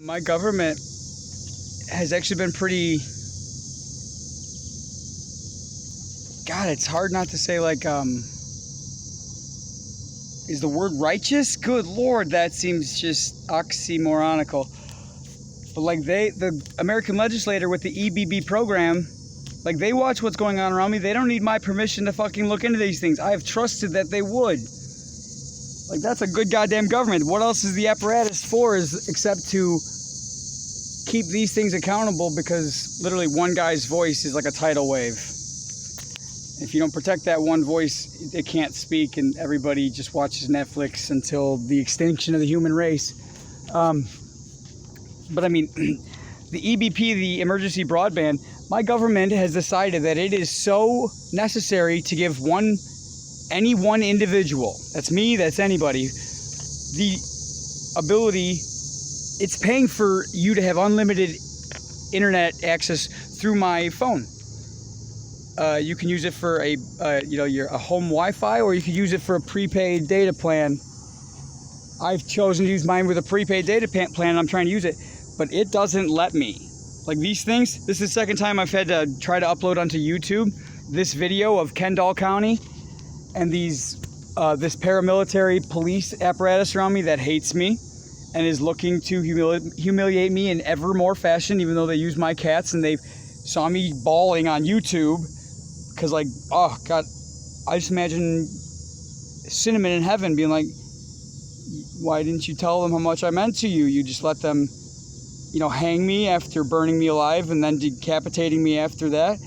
My government has actually been pretty, God, it's hard not to say, like, is the word righteous? Good Lord, that seems just oxymoronical. But like the American legislator with the EBB program, like they watch what's going on around me. They don't need my permission to fucking look into these things. I have trusted that they would. Like, that's a good goddamn government. What else is the apparatus for except to keep these things accountable, because literally one guy's voice is like a tidal wave. If you don't protect that one voice, it can't speak, and everybody just watches Netflix until the extinction of the human race. But I mean, the EBP, the emergency broadband, my government has decided that it is so necessary to give any one individual, that's me, that's anybody, the ability. It's paying for you to have unlimited internet access through my phone. You can use it for a home Wi-Fi, or you could use it for a prepaid data plan. I've chosen to use mine with a prepaid data plan, and I'm trying to use it, but it doesn't let me. Like these things, this is the second time I've had to try to upload onto YouTube this video of Kendall County and this paramilitary police apparatus around me that hates me and is looking to humiliate me in ever more fashion, even though they use my cats and they saw me bawling on YouTube. Because, like, oh, God, I just imagine Cinnamon in heaven being like, why didn't you tell them how much I meant to you? You just let them, hang me after burning me alive and then decapitating me after that.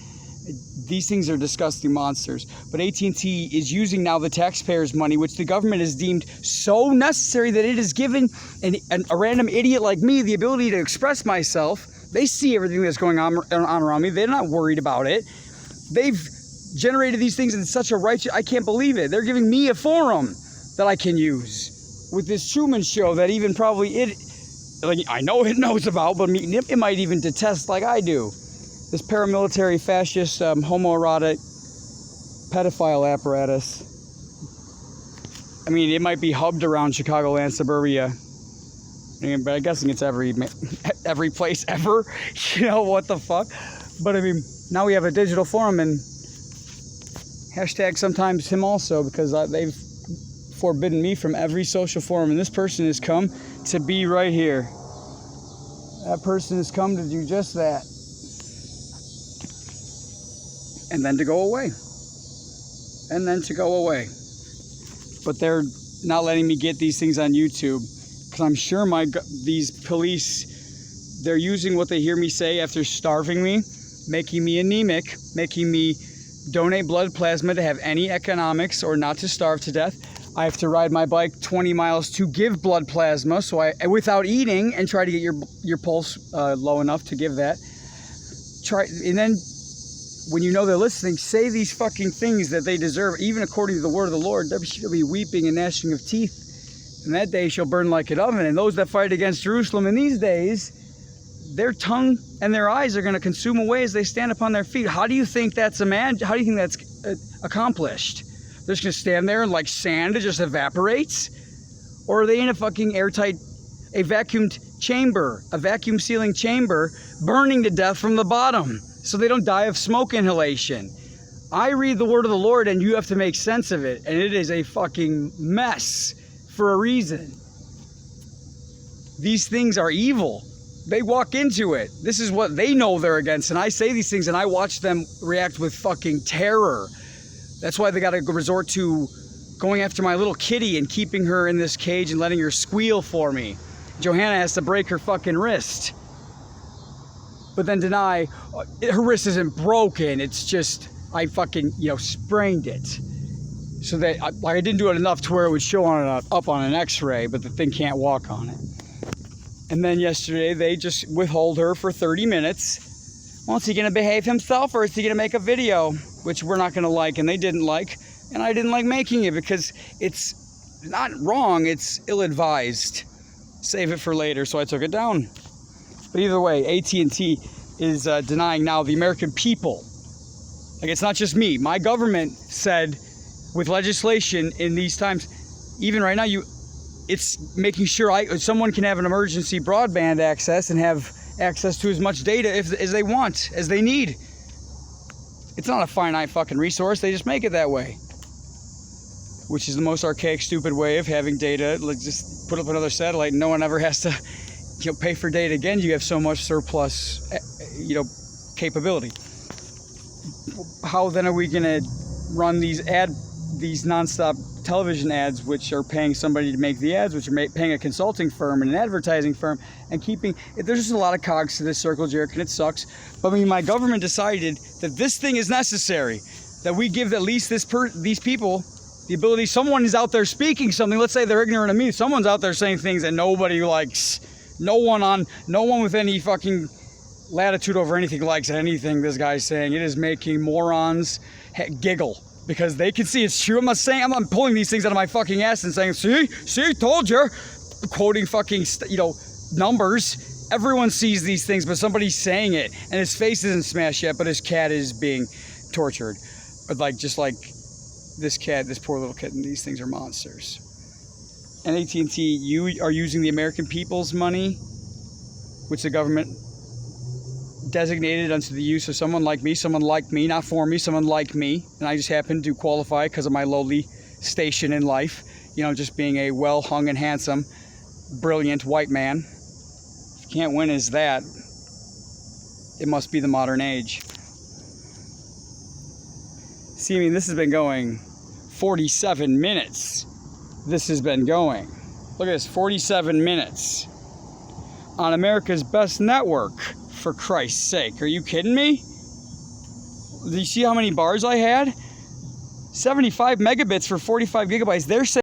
These things are disgusting monsters. But AT&T is using now the taxpayers' money, which the government has deemed so necessary that it has given a random idiot like me the ability to express myself. They see everything that's going on around me. They're not worried about it. They've generated these things in such a righteous... I can't believe it. They're giving me a forum that I can use with this Truman Show that even probably I know it knows about, but it might even detest like I do. This paramilitary, fascist, homoerotic, pedophile apparatus. I mean, it might be hubbed around Chicagoland suburbia, but I'm guessing it's every place ever. What the fuck? But I mean, now we have a digital forum, and hashtag sometimes him also, because they've forbidden me from every social forum, and this person has come to be right here. That person has come to do just that. And then to go away. And then to go away. But they're not letting me get these things on YouTube, because I'm sure these police, they're using what they hear me say after starving me, making me anemic, making me donate blood plasma to have any economics or not to starve to death. I have to ride my bike 20 miles to give blood plasma, so without eating, and try to get your pulse low enough to give that. And then, when they're listening, say these fucking things that they deserve, even according to the word of the Lord. There shall be weeping and gnashing of teeth, and that day shall burn like an oven. And those that fight against Jerusalem in these days, their tongue and their eyes are going to consume away as they stand upon their feet. How do you think that's How do you think that's accomplished? They're just going to stand there and like sand, it just evaporates? Or are they in a fucking airtight, a vacuumed chamber, a vacuum sealing chamber, burning to death from the bottom, so they don't die of smoke inhalation? I read the word of the Lord, and you have to make sense of it, and it is a fucking mess for a reason. These things are evil. They walk into it. This is what they know they're against, and I say these things, and I watch them react with fucking terror. That's why they got to resort to going after my little kitty and keeping her in this cage and letting her squeal for me. Johanna has to break her fucking wrist, but then deny her wrist isn't broken. It's just I fucking sprained it, so that I didn't do it enough to where it would show up on an X-ray, but the thing can't walk on it. And then yesterday they just withhold her for 30 minutes. Well, is he gonna behave himself, or is he gonna make a video, which we're not gonna like, and they didn't like, and I didn't like making it because it's not wrong, it's ill-advised. Save it for later, so I took it down. But either way, AT&T is denying now the American people. Like, it's not just me. My government said with legislation in these times, even right now, it's making sure someone can have an emergency broadband access and have access to as much data as they want, as they need. It's not a finite fucking resource. They just make it that way. Which is the most archaic, stupid way of having data. Like, just put up another satellite and no one ever has to, pay for data again. You have so much surplus, capability. How then are we gonna run these nonstop television ads, which are paying somebody to make the ads, which are paying a consulting firm and an advertising firm, and there's just a lot of cogs to this circle jerk, and it sucks. But my government decided that this thing is necessary, that we give at least these people the ability. Someone is out there speaking something. Let's say they're ignorant of me. Someone's out there saying things that nobody likes. No one with any fucking latitude over anything likes anything this guy's saying. It is making morons giggle because they can see it's true. I'm not pulling these things out of my fucking ass and saying, see, told you, quoting fucking, numbers. Everyone sees these things, but somebody's saying it, and his face isn't smashed yet, but his cat is being tortured. But just like this cat, this poor little kitten, these things are monsters. And AT&T, you are using the American people's money, which the government designated unto the use of someone like me, not for me, someone like me. And I just happen to qualify because of my lowly station in life, just being a well-hung and handsome, brilliant white man. If you can't win as that, it must be the modern age. See, this has been going 47 minutes. This has been going. Look at this, 47 minutes. On America's best network, for Christ's sake. Are you kidding me? Do you see how many bars I had? 75 megabits for 45 gigabytes. They're saying